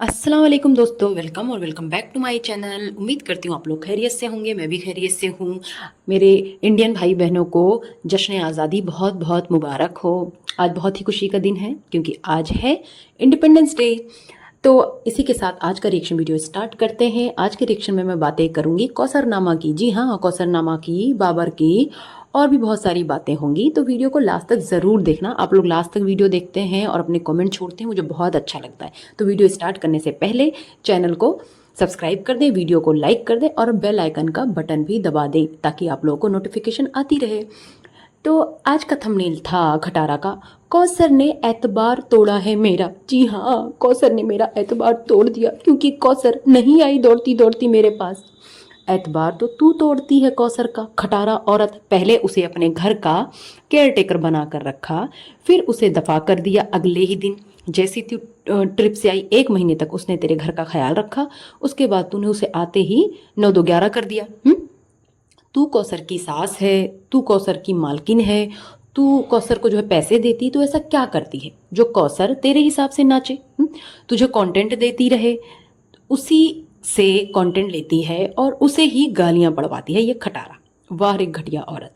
अस्सलाम वालेकुम दोस्तों, वेलकम और welcome back to my channel. उम्मीद करती हूँ आप लोग खैरियत से होंगे, मैं भी खैरियत से हूँ। मेरे इंडियन भाई बहनों को जश्न आज़ादी बहुत बहुत मुबारक हो। आज बहुत ही खुशी का दिन है क्योंकि आज है इंडिपेंडेंस डे। तो इसी के साथ आज का रिएक्शन वीडियो स्टार्ट करते हैं। आज के रिएक्शन में मैं बातें करूंगी कौसरनामा की। जी हाँ, कौसरनामा की, बाबर की, और भी बहुत सारी बातें होंगी। तो वीडियो को लास्ट तक ज़रूर देखना। आप लोग लास्ट तक वीडियो देखते हैं और अपने कमेंट छोड़ते हैं, मुझे बहुत अच्छा लगता है। तो वीडियो स्टार्ट करने से पहले चैनल को सब्सक्राइब कर दें, वीडियो को लाइक कर दें और बेल आइकन का बटन भी दबा दें ताकि आप लोगों को नोटिफिकेशन आती रहे। तो आज का थंबनेल था खटारा का, कौसर ने एतबार तोड़ा है मेरा। जी हाँ, कौसर ने मेरा एतबार तोड़ दिया क्योंकि कौसर नहीं आई दौड़ती दौड़ती मेरे पास। एतबार तो तू तोड़ती है कौसर का, खटारा औरत। पहले उसे अपने घर का केयर टेकर बना कर रखा, फिर उसे दफा कर दिया अगले ही दिन। जैसी तू ट्रिप से आई 1 महीने तक उसने तेरे घर का ख्याल रखा, उसके बाद तूने उसे आते ही 9 2 11 कर दिया। तू कौसर की सास है, तू कौसर की मालकिन है, तू कौसर को जो है पैसे देती, तो ऐसा क्या करती है जो कौसर तेरे हिसाब से नाचे? तुझे कंटेंट देती रहे, उसी से कंटेंट लेती है और उसे ही गालियां पड़वाती है ये खटारा। वाह रे घटिया औरत।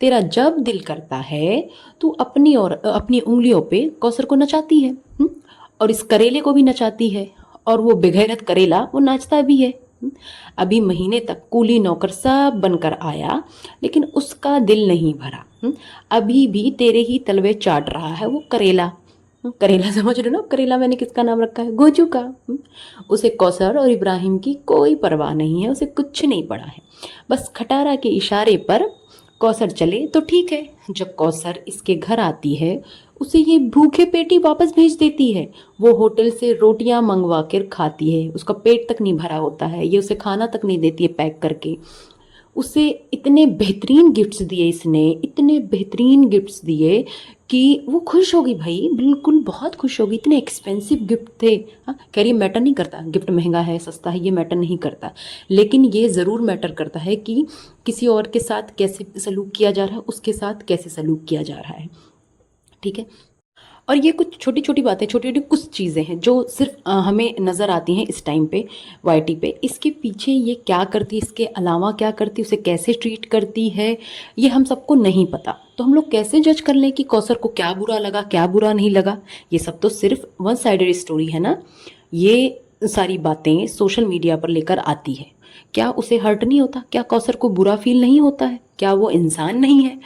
तेरा जब दिल करता है तू अपनी उंगलियों पे कौसर को नचाती है, और इस करेले को भी नचाती है। और वो बेगैरत करेला वो नाचता भी है। अभी महीने तक कूली नौकर सब बनकर आया लेकिन उसका दिल नहीं भरा। अभी भी तेरे ही तलवे चाट रहा है वो करेला। करेला समझ रहे हो ना? करेला मैंने किसका नाम रखा है? गोजू का। उसे कौसर और इब्राहिम की कोई परवाह नहीं है, उसे कुछ नहीं पड़ा है। बस खटारा के इशारे पर कौसर चले तो ठीक है। जब कौसर इसके घर आती है उसे ये भूखे पेटी वापस भेज देती है। वो होटल से रोटियां मंगवा कर खाती है, उसका पेट तक नहीं भरा होता है, ये उसे खाना तक नहीं देती है पैक करके। उसे इतने बेहतरीन गिफ्ट्स दिए इसने, इतने बेहतरीन गिफ्ट्स दिए कि वो खुश होगी भाई, बिल्कुल बहुत खुश होगी। इतने एक्सपेंसिव गिफ्ट थे। हाँ, कह रही मैटर नहीं करता गिफ्ट महंगा है सस्ता है, ये मैटर नहीं करता, लेकिन ये ज़रूर मैटर करता है कि किसी और के साथ कैसे सलूक किया जा रहा है, उसके साथ कैसे सलूक किया जा रहा है। ठीक है। और ये कुछ छोटी छोटी बातें, छोटी छोटी कुछ चीज़ें हैं जो सिर्फ हमें नज़र आती हैं इस टाइम पे वाईटी पे। इसके पीछे ये क्या करती है, इसके अलावा क्या करती है, उसे कैसे ट्रीट करती है, ये हम सबको नहीं पता। तो हम लोग कैसे जज कर लें कि कौसर को क्या बुरा लगा, क्या बुरा नहीं लगा? ये सब तो सिर्फ वन साइडेड स्टोरी है ना। ये सारी बातें सोशल मीडिया पर लेकर आती है। क्या उसे हर्ट नहीं होता? क्या कौसर को बुरा फील नहीं होता है? क्या वो इंसान नहीं है?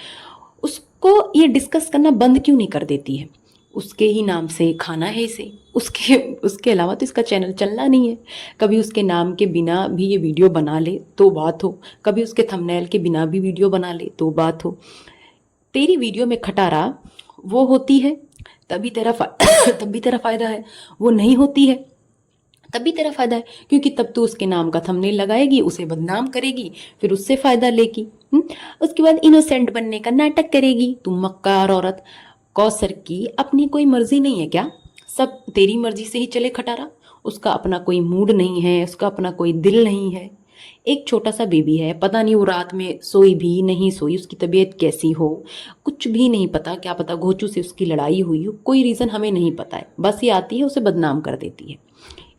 उसको ये डिस्कस करना बंद क्यों नहीं कर देती है? उसके ही नाम से खाना है इसे, उसके उसके अलावा तो इसका चैनल चलना नहीं है। कभी उसके नाम के बिना भी ये वीडियो बना ले तो बात हो, कभी उसके थंबनेल के बिना भी वीडियो बना ले तो बात हो। तेरी वीडियो में खटारा वो होती है तभी तेरा तब भी तेरा फायदा है, वो नहीं होती है तब भी तेरा फायदा है, क्योंकि तब तू उसके नाम का थंबनेल लगाएगी, उसे बदनाम करेगी, फिर उससे फायदा लेगी। उसके बाद इनोसेंट बनने का नाटक करेगी। तू मक्कार औरत। कौसर की अपनी कोई मर्जी नहीं है क्या? सब तेरी मर्जी से ही चले खटारा। उसका अपना कोई मूड नहीं है, उसका अपना कोई दिल नहीं है। एक छोटा सा बेबी है, पता नहीं वो रात में सोई भी नहीं सोई, उसकी तबीयत कैसी हो, कुछ भी नहीं पता। क्या पता घोचू से उसकी लड़ाई हुई हो, कोई रीज़न हमें नहीं पता है। बस ये आती है उसे बदनाम कर देती है।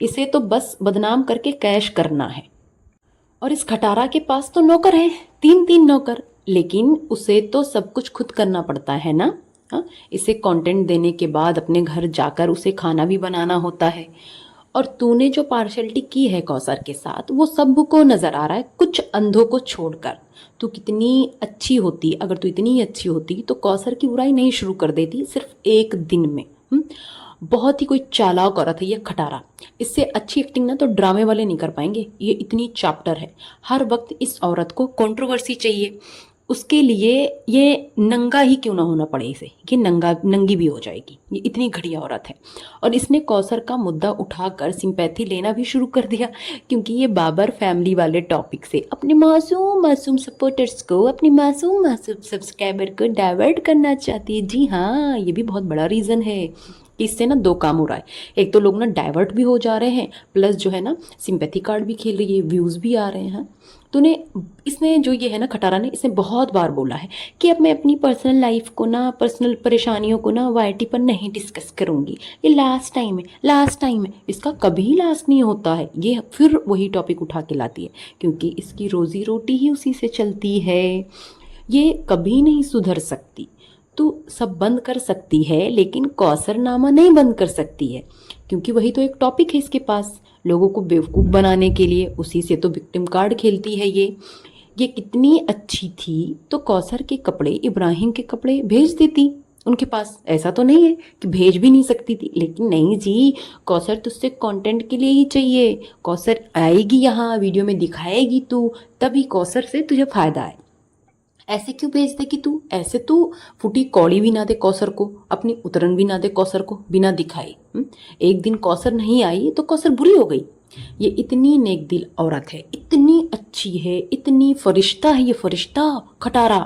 इसे तो बस बदनाम करके कैश करना है। और इस खटारा के पास तो नौकर है, 3 3 नौकर, लेकिन उसे तो सब कुछ खुद करना पड़ता है ना। हाँ, इसे कंटेंट देने के बाद अपने घर जाकर उसे खाना भी बनाना होता है। और तूने जो पार्शलिटी की है कौसर के साथ वो सबको नजर आ रहा है, कुछ अंधों को छोड़कर। तू कितनी अच्छी होती, अगर तू इतनी अच्छी होती तो कौसर की बुराई नहीं शुरू कर देती सिर्फ एक दिन में। बहुत ही कोई चालाक औरत है ये खटारा। इससे अच्छी एक्टिंग ना तो ड्रामे वाले नहीं कर पाएंगे। ये इतनी चैप्टर है, हर वक्त इस औरत को कंट्रोवर्सी चाहिए। उसके लिए ये नंगा ही क्यों ना होना पड़े इसे, ये नंगी भी हो जाएगी। ये इतनी घटिया औरत है। और इसने कौसर का मुद्दा उठाकर सिंपैथी लेना भी शुरू कर दिया, क्योंकि ये बाबर फैमिली वाले टॉपिक से अपने मासूम मासूम सपोर्टर्स को, अपने मासूम मासूम सब्सक्राइबर को डाइवर्ट करना चाहती है। जी हाँ, ये भी बहुत बड़ा रीज़न है। इससे ना 2 काम हो रहा है। एक तो लोग ना डाइवर्ट भी हो जा रहे हैं, प्लस जो है ना सिंपैथी कार्ड भी खेल रही है, व्यूज़ भी आ रहे हैं। तूने इसने जो ये है ना खटारा ने, इसने बहुत बार बोला है कि अब मैं अपनी पर्सनल लाइफ को ना, पर्सनल परेशानियों को ना वाईटी पर नहीं डिस्कस करूंगी, ये लास्ट टाइम है, लास्ट टाइम है। इसका कभी लास्ट नहीं होता है, ये फिर वही टॉपिक उठा के लाती है क्योंकि इसकी रोजी रोटी ही उसी से चलती है। ये कभी नहीं सुधर सकती। तू सब बंद कर सकती है लेकिन कौसरनामा नहीं बंद कर सकती है, क्योंकि वही तो एक टॉपिक है इसके पास, लोगों को बेवकूफ़ बनाने के लिए। उसी से तो विक्टिम कार्ड खेलती है ये कितनी अच्छी थी तो कौसर के कपड़े, इब्राहिम के कपड़े भेज देती उनके पास। ऐसा तो नहीं है कि भेज भी नहीं सकती थी, लेकिन नहीं जी, कौसर तुझसे कंटेंट के लिए ही चाहिए। कौसर आएगी यहाँ, वीडियो में दिखाएगी तू, तभी कौसर से तुझे फायदा है। ऐसे क्यों भेज दे कि तू ऐसे, तू फूटी कौड़ी भी ना दे कौसर को, अपनी उतरन भी ना दे कौसर को बिना दिखाए। एक दिन कौसर नहीं आई तो कौसर बुरी हो गई। ये इतनी नेक दिल औरत है, इतनी अच्छी है, इतनी फरिश्ता है ये फरिश्ता खटारा।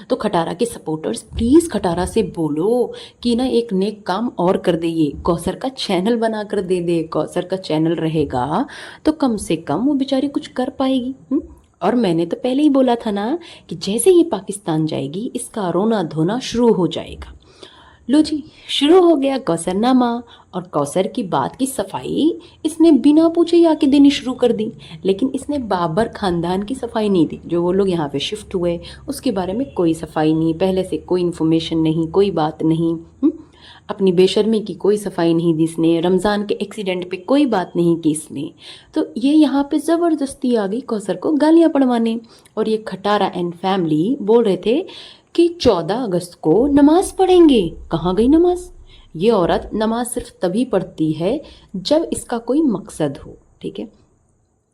तो खटारा के सपोर्टर्स प्लीज़ खटारा से बोलो कि ना एक नेक काम और कर दे, ये कौसर का चैनल बना कर दे दे। कौसर का चैनल रहेगा तो कम से कम वो बेचारी कुछ कर पाएगी। और मैंने तो पहले ही बोला था ना कि जैसे ये पाकिस्तान जाएगी इसका रोना धोना शुरू हो जाएगा। लो जी, शुरू हो गया कौसरनामा। और कौसर की बात की सफाई इसने बिना पूछे ही आके देनी शुरू कर दी। लेकिन इसने बाबर ख़ानदान की सफाई नहीं दी। जो वो लोग यहाँ पे शिफ्ट हुए उसके बारे में कोई सफाई नहीं, पहले से कोई इन्फॉर्मेशन नहीं, कोई बात नहीं। अपनी बेशर्मी की कोई सफाई नहीं दी इसने, रमज़ान के एक्सीडेंट पे कोई बात नहीं की इसने। तो ये यहाँ पे ज़बरदस्ती आ गई कौसर को गालियाँ पड़वाने। और ये खटारा एंड फैमिली बोल रहे थे कि 14 अगस्त को नमाज पढ़ेंगे। कहाँ गई नमाज? ये औरत नमाज सिर्फ तभी पढ़ती है जब इसका कोई मकसद हो, ठीक है।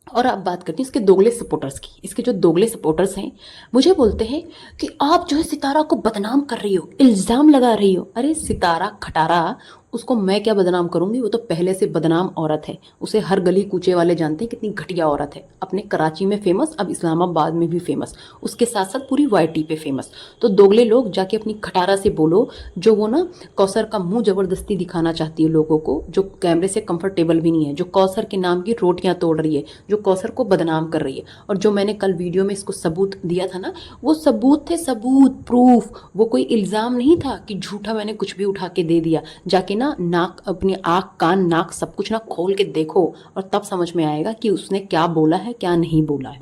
और अब बात करती हूँ इसके दोगले सपोर्टर्स की। इसके जो दोगले सपोर्टर्स हैं मुझे बोलते हैं कि आप जो है सितारा को बदनाम कर रही हो, इल्ज़ाम लगा रही हो। अरे सितारा खटारा, उसको मैं क्या बदनाम करूँगी, वो तो पहले से बदनाम औरत है। उसे हर गली कूचे वाले जानते हैं कितनी घटिया औरत है। अपने कराची में फेमस, अब इस्लामाबाद में भी फेमस, उसके साथ साथ पूरी वाईटी पे फेमस। तो दोगले लोग जाके अपनी खटारा से बोलो, जो वो ना कौसर का मुंह ज़बरदस्ती दिखाना चाहती है लोगों को, जो कैमरे से कंफर्टेबल भी नहीं है, जो कौसर के नाम की रोटियां तोड़ रही है, जो कौसर को बदनाम कर रही है। और जो मैंने कल वीडियो में इसको सबूत दिया था ना, वो सबूत थे, सबूत, प्रूफ। वो कोई इल्ज़ाम नहीं था कि झूठा मैंने कुछ भी उठा के दे दिया। जाके ना नाक, अपनी आँख कान नाक सब कुछ ना खोल के देखो और तब समझ में आएगा कि उसने क्या बोला है क्या नहीं बोला है।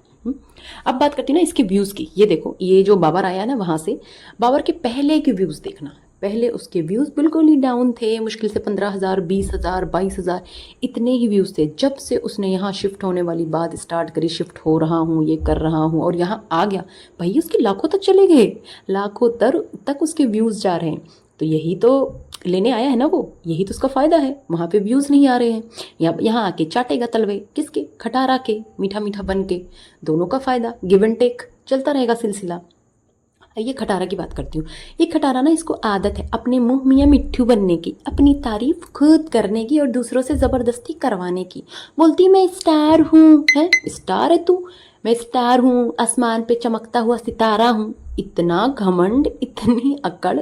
अब बात करती हूँ ना इसके व्यूज़ की। ये देखो, ये जो बाबर आया ना वहाँ से, बाबर के पहले के व्यूज़ देखना। पहले उसके व्यूज़ बिल्कुल ही डाउन थे, मुश्किल से 15,000, 20,000, 22,000 इतने ही व्यूज़ थे। जब से उसने यहाँ शिफ्ट होने वाली बात स्टार्ट करी, शिफ्ट हो रहा हूँ, ये कर रहा हूँ और यहाँ आ गया, भाई उसके लाखों तक चले गए, लाखों तक उसके व्यूज़ जा रहे हैं। तो यही तो लेने आया है ना वो, यही तो उसका फ़ायदा है। वहाँ पे व्यूज़ नहीं आ रहे हैं, यहाँ आके चाटेगा तलवे किसके, खटारा के, मीठा मीठा बन के। दोनों का फ़ायदा, गिव एंड टेक चलता रहेगा सिलसिला। ये खटारा की बात करती हूँ। ये खटारा ना, इसको आदत है अपने मुंह मियाँ मिट्ठू बनने की, अपनी तारीफ खुद करने की और दूसरों से ज़बरदस्ती करवाने की। बोलती मैं स्टार हूँ, है स्टार है तू, मैं स्टार हूँ, आसमान पे चमकता हुआ सितारा हूँ। इतना घमंड, इतनी अकड़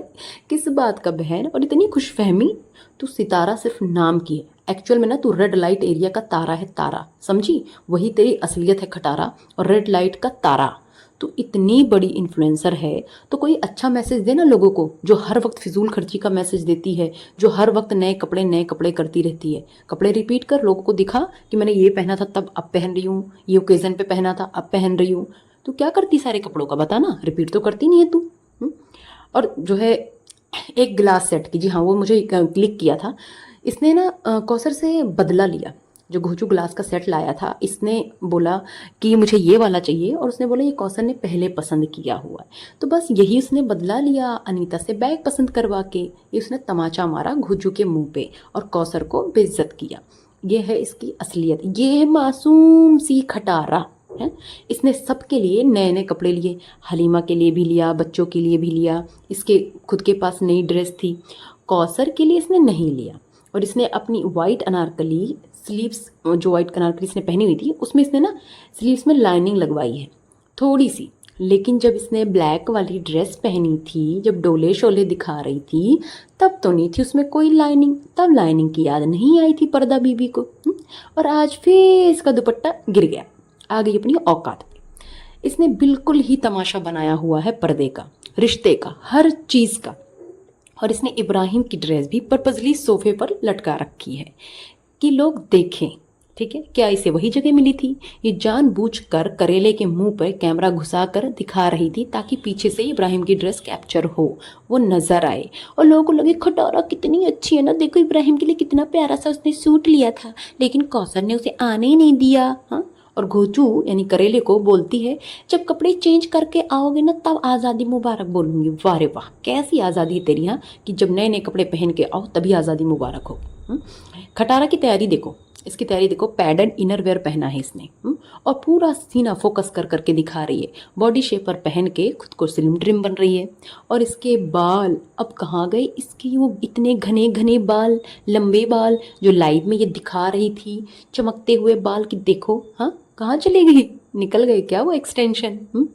किस बात का बहन, और इतनी खुशफहमी। तू सितारा सिर्फ नाम की है, एक्चुअल में ना तू रेड लाइट एरिया का तारा है, तारा, समझी? वही तेरी असलियत है खटारा, और रेड लाइट का तारा। तो इतनी बड़ी इन्फ्लुएंसर है तो कोई अच्छा मैसेज दे ना लोगों को, जो हर वक्त फिजूल खर्ची का मैसेज देती है, जो हर वक्त नए कपड़े करती रहती है। कपड़े रिपीट कर, लोगों को दिखा कि मैंने ये पहना था तब अब पहन रही हूँ, ये ओकेज़न पे पहना था अब पहन रही हूँ। तो क्या करती सारे कपड़ों का, बता ना, रिपीट तो करती नहीं है तू। और जो है एक ग्लास सेट की, जी हाँ वो मुझे क्लिक किया था इसने ना, कौसर से बदला लिया। जो घोचू ग्लास का सेट लाया था, इसने बोला कि मुझे ये वाला चाहिए, और उसने बोला ये कौसर ने पहले पसंद किया हुआ है। तो बस यही उसने बदला लिया अनीता से बैग पसंद करवा के। ये उसने तमाचा मारा घोचू के मुंह पे और कौसर को बेइज्जत किया। ये है इसकी असलियत, ये है मासूम सी खटारा है। इसने सबके लिए नए नए कपड़े लिए, हलीमा के लिए भी लिया, बच्चों के लिए भी लिया, इसके खुद के पास नई ड्रेस थी, कौसर के लिए इसने नहीं लिया। और इसने अपनी वाइट अनारकली स्लीव्स, जो वाइट अनारकली इसने पहनी हुई थी उसमें इसने ना स्लीव्स में लाइनिंग लगवाई है थोड़ी सी। लेकिन जब इसने ब्लैक वाली ड्रेस पहनी थी, जब डोले शोले दिखा रही थी, तब तो नहीं थी उसमें कोई लाइनिंग, तब लाइनिंग की याद नहीं आई थी पर्दा बीबी को। और आज फिर इसका दुपट्टा गिर गया, आ गई अपनी औकात पे। इसने बिल्कुल ही तमाशा बनाया हुआ है पर्दे का, रिश्ते का, हर चीज़ का। और इसने इब्राहिम की ड्रेस भी पर्पजली सोफे पर लटका रखी है कि लोग देखें। ठीक है, क्या इसे वही जगह मिली थी? ये जानबूझकर करेले के मुंह पर कैमरा घुसाकर दिखा रही थी ताकि पीछे से इब्राहिम की ड्रेस कैप्चर हो, वो नजर आए और लोगों को लगे खटारा कितनी अच्छी है ना, देखो इब्राहिम के लिए कितना प्यारा सा उसने सूट लिया था, लेकिन कौसर ने उसे आने ही नहीं दिया। हाँ, और घोचू यानी करेले को बोलती है, जब कपड़े चेंज करके आओगे ना तब आज़ादी मुबारक बोलूँगी। वाह रे वाह, कैसी आज़ादी है तेरी, हाँ, कि जब नए नए कपड़े पहन के आओ तभी आज़ादी मुबारक हो। खटारा की तैयारी देखो, इसकी तैयारी देखो, पैडेड इनर वेयर पहना है इसने, और पूरा सीना फोकस कर करके दिखा रही है, बॉडी शेपर पहन के खुद को स्लिम ट्रिम बन रही है। और इसके बाल अब कहाँ गए, इसके वो इतने घने घने बाल, लंबे बाल जो लाइव में ये दिखा रही थी, चमकते हुए बाल की देखो, हाँ कहाँ चले गई, निकल गए क्या वो एक्सटेंशन।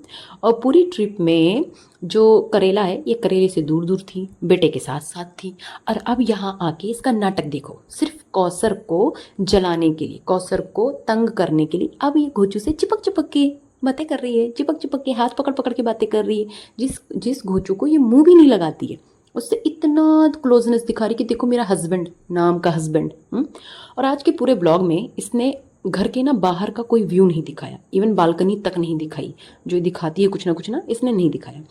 और पूरी ट्रिप में जो करेला है ये करेले से दूर दूर थी, बेटे के साथ साथ थी, और अब यहाँ आके इसका नाटक देखो, सिर्फ कौसर को जलाने के लिए, कौसर को तंग करने के लिए अब ये घोचू से चिपक चिपक के बातें कर रही है, चिपक चिपक के हाथ पकड़ पकड़ के बातें कर रही है। जिस घोचू को ये मुंह भी नहीं लगाती है, उससे इतना क्लोजनेस दिखा रही कि देखो मेरा हस्बैंड, नाम का हस्बैंड। और आज के पूरे ब्लॉग में इसने घर के ना बाहर का कोई व्यू नहीं दिखाया, इवन बालकनी तक नहीं दिखाई, जो दिखाती है कुछ ना इसने नहीं दिखाया,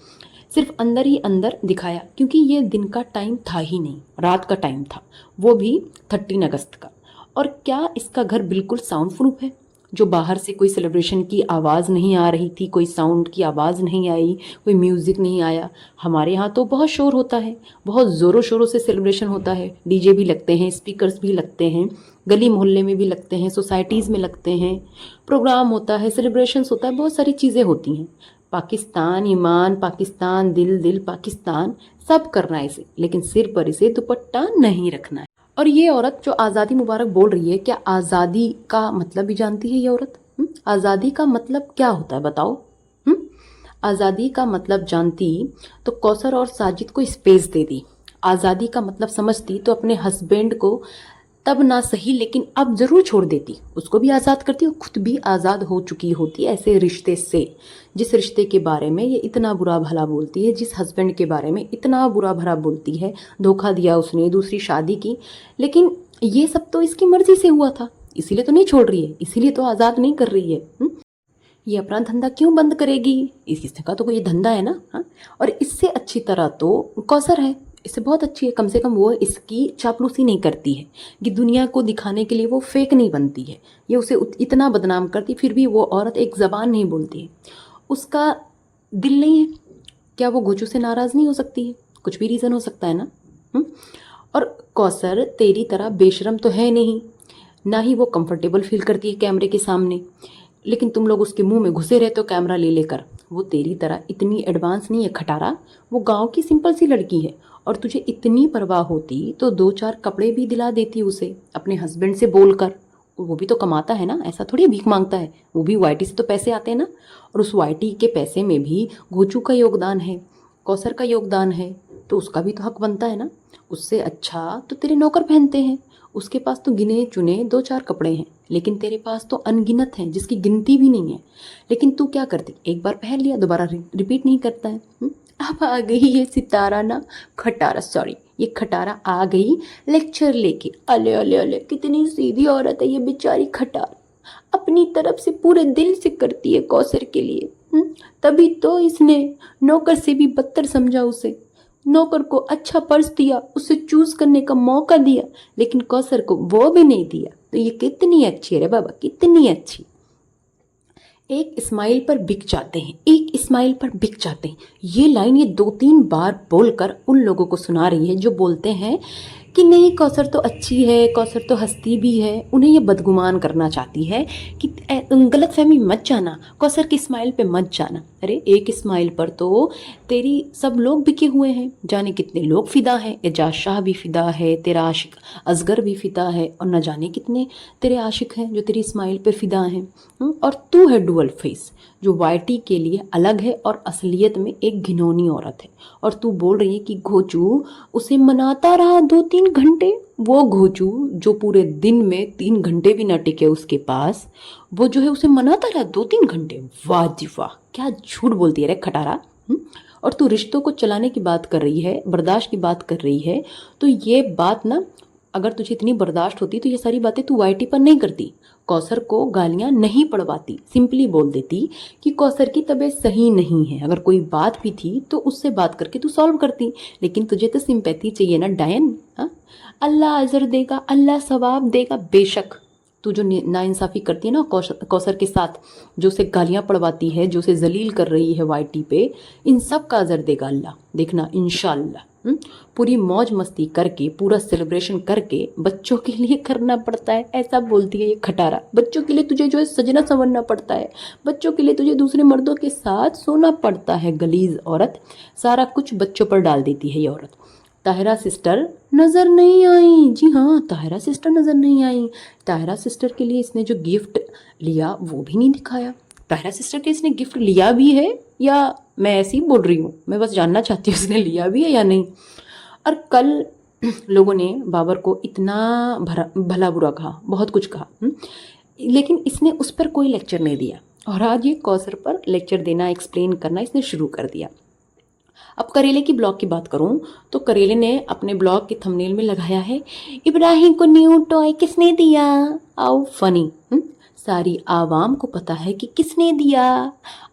सिर्फ अंदर ही अंदर दिखाया, क्योंकि ये दिन का टाइम था ही नहीं, रात का टाइम था, वो भी 13 अगस्त का। और क्या इसका घर बिल्कुल साउंड प्रूफ है, जो बाहर से कोई सेलिब्रेशन की आवाज़ नहीं आ रही थी, कोई साउंड की आवाज़ नहीं आई, कोई म्यूज़िक नहीं आया। हमारे यहाँ तो बहुत शोर होता है, बहुत ज़ोरों शोरों से सेलिब्रेशन होता है, डीजे भी लगते हैं, स्पीकर्स भी लगते हैं, गली मोहल्ले में भी लगते हैं, सोसाइटीज़ में लगते हैं, प्रोग्राम होता है, सेलिब्रेशंस होता है, बहुत सारी चीज़ें होती हैं। पाकिस्तान ईमान, पाकिस्तान दिल, दिल पाकिस्तान, सब करना है इसे, लेकिन सिर पर इसे दुपट्टा नहीं रखना है। और ये औरत जो आज़ादी मुबारक बोल रही है, क्या आज़ादी का मतलब भी जानती है ये औरत? आज़ादी का मतलब क्या होता है बताओ? आज़ादी का मतलब जानती तो कौसर और साजिद को स्पेस दे दी। आज़ादी का मतलब समझती तो अपने हस्बैंड को तब ना सही लेकिन अब ज़रूर छोड़ देती, उसको भी आज़ाद करती और खुद भी आज़ाद हो चुकी होती ऐसे रिश्ते से, जिस रिश्ते के बारे में ये इतना बुरा भला बोलती है, जिस हस्बैंड के बारे में इतना बुरा भला बोलती है, धोखा दिया उसने, दूसरी शादी की। लेकिन ये सब तो इसकी मर्जी से हुआ था, इसीलिए तो नहीं छोड़ रही है, इसीलिए तो आज़ाद नहीं कर रही है। ये अपना धंधा क्यों बंद करेगी? इसका तो कोई धंधा है ना। हाँ, और इससे अच्छी तरह तो कौसर है, इससे बहुत अच्छी है, कम से कम वो इसकी चापलूसी नहीं करती है, कि दुनिया को दिखाने के लिए वो फेक नहीं बनती है, ये उसे इतना बदनाम करती, फिर भी वो औरत एक ज़बान नहीं बोलती है, उसका दिल नहीं है। क्या वो घोचू से नाराज़ नहीं हो सकती है? कुछ भी रीज़न हो सकता है ना। और कौसर तेरी तरह बेशरम तो है नहीं, ना ही वो कंफर्टेबल फील करती है कैमरे के सामने, लेकिन तुम लोग उसके मुंह में घुसे रहते हो कैमरा ले लेकर। वो तेरी तरह इतनी एडवांस नहीं है खटारा, वो गांव की सिंपल सी लड़की है, और तुझे इतनी परवाह होती तो 2-4 कपड़े भी दिला देती उसे अपने हस्बैंड से बोलकर। वो भी तो कमाता है ना, ऐसा थोड़ी भीख मांगता है, वो भी वाईटी से तो पैसे आते हैं ना, और उस वाईटी के पैसे में भी घोचू का योगदान है, कौसर का योगदान है, तो उसका भी तो हक बनता है ना। उससे अच्छा तो तेरे नौकर पहनते हैं, उसके पास तो गिने चुने 2-4 कपड़े हैं, लेकिन तेरे पास तो अनगिनत हैं जिसकी गिनती भी नहीं है। लेकिन तू क्या करती, एक बार पहन लिया दोबारा रिपीट नहीं करता है। अब आ गई ये सितारा ना, खटारा, सॉरी ये खटारा आ गई लेक्चर लेके। अले अले अले, कितनी सीधी औरत है ये बेचारी खटारा, अपनी तरफ से पूरे दिल से करती है कौसर के लिए। तभी तो इसने नौकर से भी बदतर समझा उसे, नौकर को अच्छा पर्स दिया, उसे चूज करने का मौका दिया, लेकिन कौसर को वो भी नहीं दिया। तो ये कितनी अच्छी है रे बाबा, कितनी अच्छी। एक स्माइल पर बिक जाते हैं, एक स्माइल पर बिक जाते हैं, ये लाइन ये 2-3 बार बोलकर उन लोगों को सुना रही है जो बोलते हैं कि नहीं कौसर तो अच्छी है, कौसर तो हंसती भी है। उन्हें ये बदगुमान करना चाहती है कि गलतफहमी मत जाना, कौसर की स्माइल पे मत जाना। अरे एक स्माइल पर तो तेरी सब लोग बिके हुए हैं, जाने कितने लोग फिदा हैं, एजाज शाह भी फिदा है, तेरा आशिक असगर भी फिदा है, और न जाने कितने तेरे आशिक हैं जो तेरी स्माइल पे फिदा हैं। और तू है डुअल फेस, जो वाईटी के लिए अलग है और असलियत में एक घिनौनी औरत है। और तू बोल रही है कि घोचू उसे मनाता रहा 2-3 घंटे। वो घोचू जो पूरे दिन में 3 घंटे भी न टिके उसके पास, वो जो है उसे मनाता रहा 2-3 घंटे। वाह जी वाह, क्या झूठ बोलती है रे खटारा। और तू रिश्तों को चलाने की बात कर रही है, बर्दाश्त की बात कर रही है, तो ये बात ना, अगर तुझे इतनी बर्दाश्त होती तो ये सारी बातें तू वाईटी पर नहीं करती, कौसर को गालियां नहीं पड़वाती, सिंपली बोल देती कि कौसर की तबीयत सही नहीं है। अगर कोई बात भी थी तो उससे बात करके तू सॉल्व करती, लेकिन तुझे तो सिंपैथी चाहिए ना डायन। हाँ, अल्लाह अजर देगा, अल्लाह सवाब देगा। बेशक तू जो नाइंसाफ़ी करती है ना कौसर के साथ, जो उसे गालियाँ पड़वाती है, जो उसे जलील कर रही है वाईटी पे, इन सब का अजर देगा अल्लाह, देखना इंशाअल्लाह। पूरी मौज मस्ती करके, पूरा सेलिब्रेशन करके बच्चों के लिए करना पड़ता है, ऐसा बोलती है ये खटारा। बच्चों के लिए तुझे जो है सजना संवरना पड़ता है, बच्चों के लिए तुझे दूसरे मर्दों के साथ सोना पड़ता है। गलीज औरत, सारा कुछ बच्चों पर डाल देती है ये औरत। ताहिरा सिस्टर नज़र नहीं आई, जी हाँ, ताहिरा सिस्टर नज़र नहीं आई। ताहिरा सिस्टर के लिए इसने जो गिफ्ट लिया वो भी नहीं दिखाया। ताहिरा सिस्टर के इसने गिफ्ट लिया भी है या मैं ऐसे ही बोल रही हूँ, मैं बस जानना चाहती हूँ इसने लिया भी है या नहीं। और कल लोगों ने बाबर को इतना भला बुरा कहा, बहुत कुछ कहा, लेकिन इसने उस पर कोई लेक्चर नहीं दिया। और आज ये कौसर पर लेक्चर देना, एक्सप्लेन करना इसने शुरू कर दिया। अब करेले की ब्लॉग की बात करूं तो करेले ने अपने ब्लॉग के थंबनेल में लगाया है, इब्राहिम को न्यू टॉय किसने दिया। आओ फनी, सारी आवाम को पता है कि किसने दिया।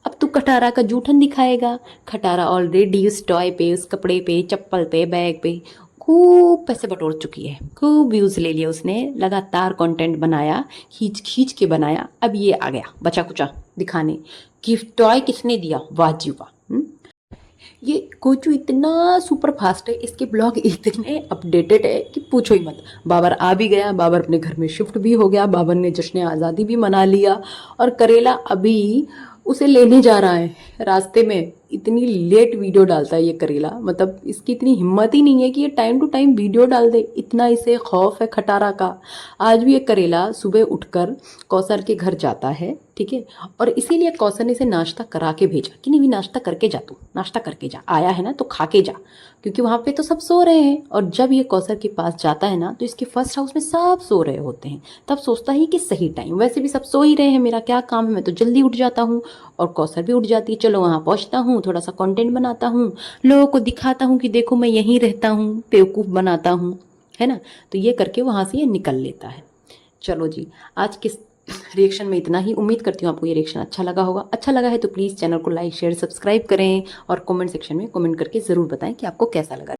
अब तू खटारा का जूठन दिखाएगा। खटारा ऑलरेडी उस टॉय पे, उस कपड़े पे, चप्पल पे, बैग पे खूब पैसे बटोर चुकी है, खूब व्यूज़ ले लिया उसने, लगातार कंटेंट बनाया, खींच खींच के बनाया। अब ये आ गया बचा कुचा दिखाने कि टॉय किसने दिया। वाह जी वाह। ये कोचू इतना सुपर फास्ट है, इसके ब्लॉग इतने अपडेटेड है कि पूछो ही मत। बाबर आ भी गया, बाबर अपने घर में शिफ्ट भी हो गया, बाबर ने जश्न आज़ादी भी मना लिया, और करेला अभी उसे लेने जा रहा है रास्ते में। इतनी लेट वीडियो डालता है ये करेला, मतलब इसकी इतनी हिम्मत ही नहीं है कि ये टाइम टू टाइम वीडियो डाल दे, इतना इसे खौफ है खटारा का। आज भी ये करेला सुबह उठकर कौसर के घर जाता है, ठीक है, और इसीलिए कौसर ने इसे नाश्ता करा के भेजा कि नहीं भी नाश्ता करके जा, तू नाश्ता करके जा, आया है ना तो खा के जा, क्योंकि वहाँ पे तो सब सो रहे हैं। और जब ये कौसर के पास जाता है ना तो इसके फर्स्ट हाउस में सब सो रहे होते हैं, तब सोचता है कि सही टाइम, वैसे भी सब सो ही रहे हैं, मेरा क्या काम है, मैं तो जल्दी उठ जाता हूँ। और कौसर भी उठ जाती है, चलो वहाँ पहुँचता हूँ, थोड़ा सा कंटेंट बनाता हूँ, लोगों को दिखाता हूँ कि देखो मैं यहीं रहता हूँ, बेवकूफ़ बनाता हूँ, है ना। तो ये करके वहाँ से ये निकल लेता है। चलो जी, आज किस रिएक्शन में इतना ही। उम्मीद करती हूँ आपको ये रिएक्शन अच्छा लगा होगा। अच्छा लगा है तो प्लीज़ चैनल को लाइक शेयर सब्सक्राइब करें और कमेंट सेक्शन में कमेंट करके ज़रूर बताएं कि आपको कैसा लगा।